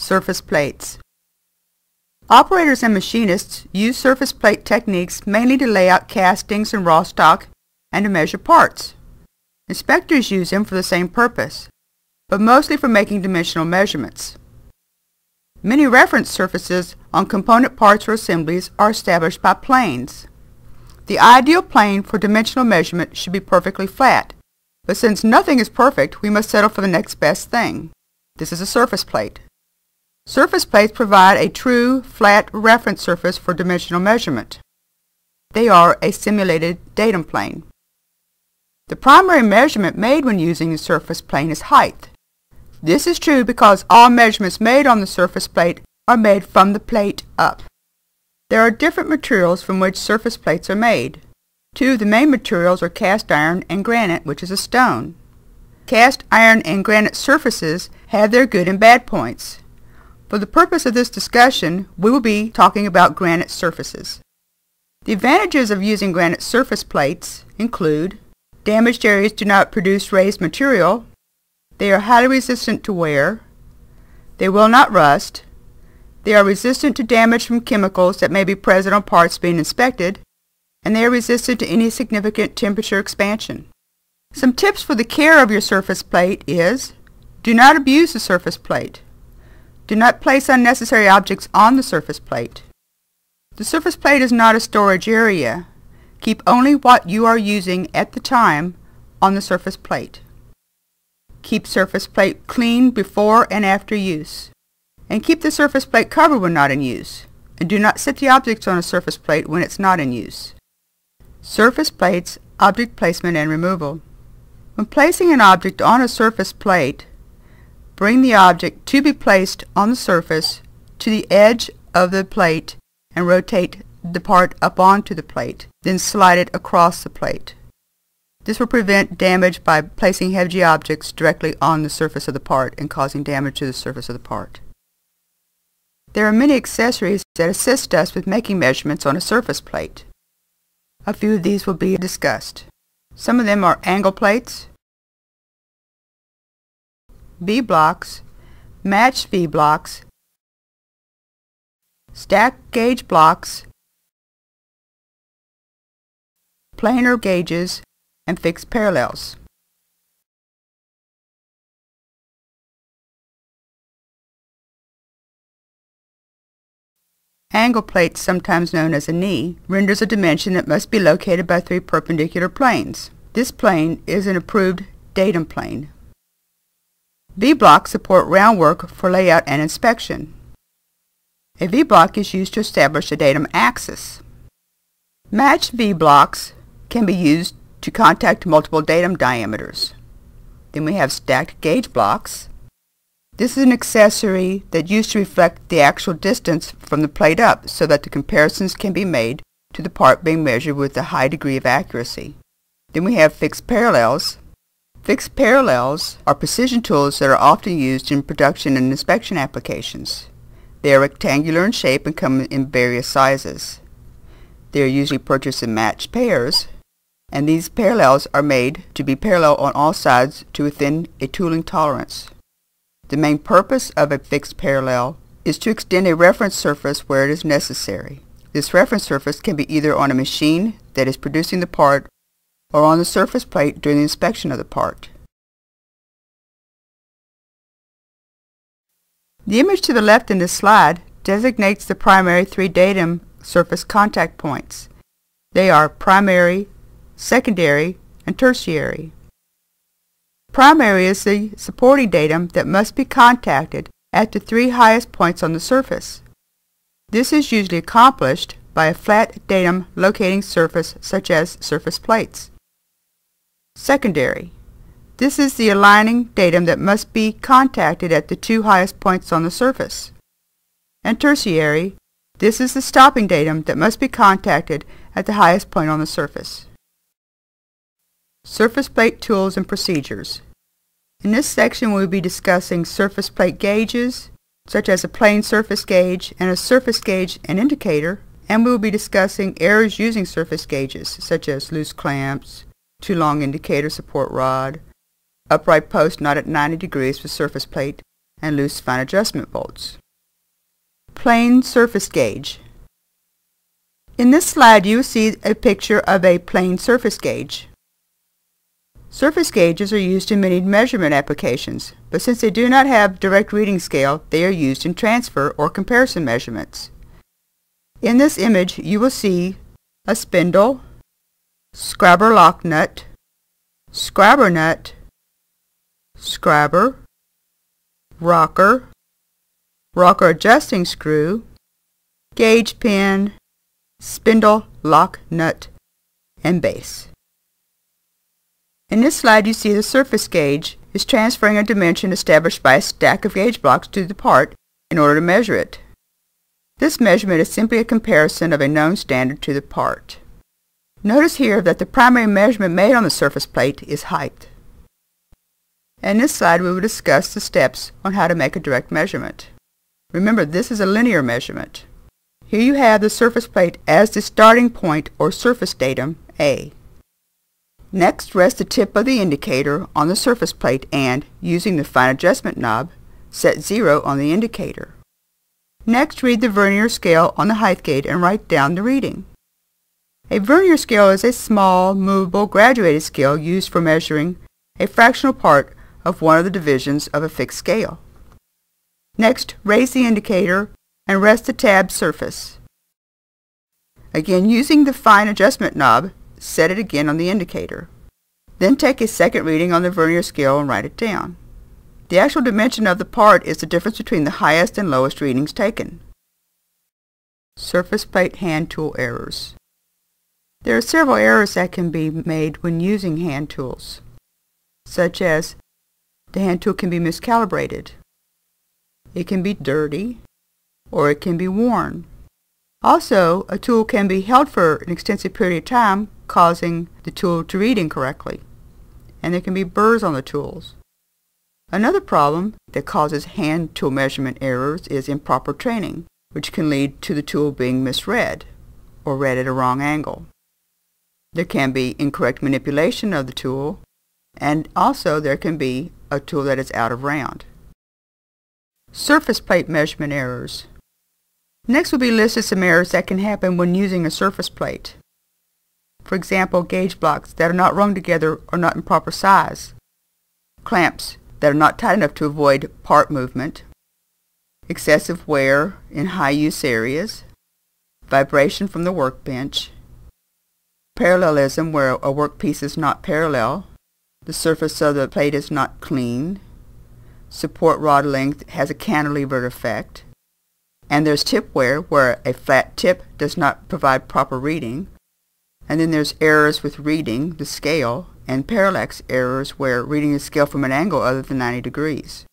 Surface plates. Operators and machinists use surface plate techniques mainly to lay out castings and raw stock and to measure parts. Inspectors use them for the same purpose, but mostly for making dimensional measurements. Many reference surfaces on component parts or assemblies are established by planes. The ideal plane for dimensional measurement should be perfectly flat, but since nothing is perfect, we must settle for the next best thing. This is a surface plate. Surface plates provide a true, flat reference surface for dimensional measurement. They are a simulated datum plane. The primary measurement made when using the surface plane is height. This is true because all measurements made on the surface plate are made from the plate up. There are different materials from which surface plates are made. Two of the main materials are cast iron and granite, which is a stone. Cast iron and granite surfaces have their good and bad points. For the purpose of this discussion, we will be talking about granite surfaces. The advantages of using granite surface plates include: damaged areas do not produce raised material, they are highly resistant to wear, they will not rust, they are resistant to damage from chemicals that may be present on parts being inspected, and they are resistant to any significant temperature expansion. Some tips for the care of your surface plate is: do not abuse the surface plate. Do not place unnecessary objects on the surface plate. The surface plate is not a storage area. Keep only what you are using at the time on the surface plate. Keep surface plate clean before and after use. And keep the surface plate covered when not in use. And do not set the objects on a surface plate when it's not in use. Surface plates, object placement and removal. When placing an object on a surface plate, bring the object to be placed on the surface to the edge of the plate and rotate the part up onto the plate, then slide it across the plate. This will prevent damage by placing heavy objects directly on the surface of the part and causing damage to the surface of the part. There are many accessories that assist us with making measurements on a surface plate. A few of these will be discussed. Some of them are angle plates, V-blocks, matched V-blocks, stack gauge blocks, planar gauges, and fixed parallels. Angle plate, sometimes known as a knee, renders a dimension that must be located by three perpendicular planes. This plane is an approved datum plane. V-blocks support round work for layout and inspection. A V-block is used to establish a datum axis. Matched V-blocks can be used to contact multiple datum diameters. Then we have stacked gauge blocks. This is an accessory that used to reflect the actual distance from the plate up so that the comparisons can be made to the part being measured with a high degree of accuracy. Then we have fixed parallels. Fixed parallels are precision tools that are often used in production and inspection applications. They are rectangular in shape and come in various sizes. They are usually purchased in matched pairs, and these parallels are made to be parallel on all sides to within a tooling tolerance. The main purpose of a fixed parallel is to extend a reference surface where it is necessary. This reference surface can be either on a machine that is producing the part or on the surface plate during the inspection of the part. The image to the left in this slide designates the primary three datum surface contact points. They are primary, secondary, and tertiary. Primary is the supporting datum that must be contacted at the three highest points on the surface. This is usually accomplished by a flat datum locating surface such as surface plates. Secondary. This is the aligning datum that must be contacted at the two highest points on the surface. And tertiary. This is the stopping datum that must be contacted at the highest point on the surface. Surface plate tools and procedures. In this section we will be discussing surface plate gauges, such as a plane surface gauge and a surface gauge and indicator, and we will be discussing errors using surface gauges, such as loose clamps, too long indicator support rod, upright post not at 90 degrees for surface plate, and loose fine adjustment bolts. Plane surface gauge. In this slide you will see a picture of a plane surface gauge. Surface gauges are used in many measurement applications, but since they do not have direct reading scale, they are used in transfer or comparison measurements. In this image you will see a spindle, scrabber lock nut, scrabber nut, scrabber, rocker, rocker adjusting screw, gauge pin, spindle, lock nut, and base. In this slide you see the surface gauge is transferring a dimension established by a stack of gauge blocks to the part in order to measure it. This measurement is simply a comparison of a known standard to the part. Notice here that the primary measurement made on the surface plate is height. In this slide we will discuss the steps on how to make a direct measurement. Remember, this is a linear measurement. Here you have the surface plate as the starting point or surface datum A. Next, rest the tip of the indicator on the surface plate and, using the fine adjustment knob, set 0 on the indicator. Next, read the vernier scale on the height gauge and write down the reading. A vernier scale is a small, movable, graduated scale used for measuring a fractional part of one of the divisions of a fixed scale. Next, raise the indicator and rest the tab surface. Again, using the fine adjustment knob, set it again on the indicator. Then take a second reading on the vernier scale and write it down. The actual dimension of the part is the difference between the highest and lowest readings taken. Surface plate hand tool errors. There are several errors that can be made when using hand tools, such as the hand tool can be miscalibrated, it can be dirty, or it can be worn. Also, a tool can be held for an extensive period of time, causing the tool to read incorrectly, and there can be burrs on the tools. Another problem that causes hand tool measurement errors is improper training, which can lead to the tool being misread or read at a wrong angle. There can be incorrect manipulation of the tool, and also there can be a tool that is out of round. Surface plate measurement errors. Next will be listed some errors that can happen when using a surface plate. For example, gauge blocks that are not rung together or not in proper size, clamps that are not tight enough to avoid part movement, excessive wear in high use areas, vibration from the workbench, parallelism where a workpiece is not parallel, the surface of the plate is not clean, support rod length has a cantilevered effect, and there's tip wear where a flat tip does not provide proper reading, and then there's errors with reading the scale and parallax errors where reading the scale from an angle other than 90 degrees.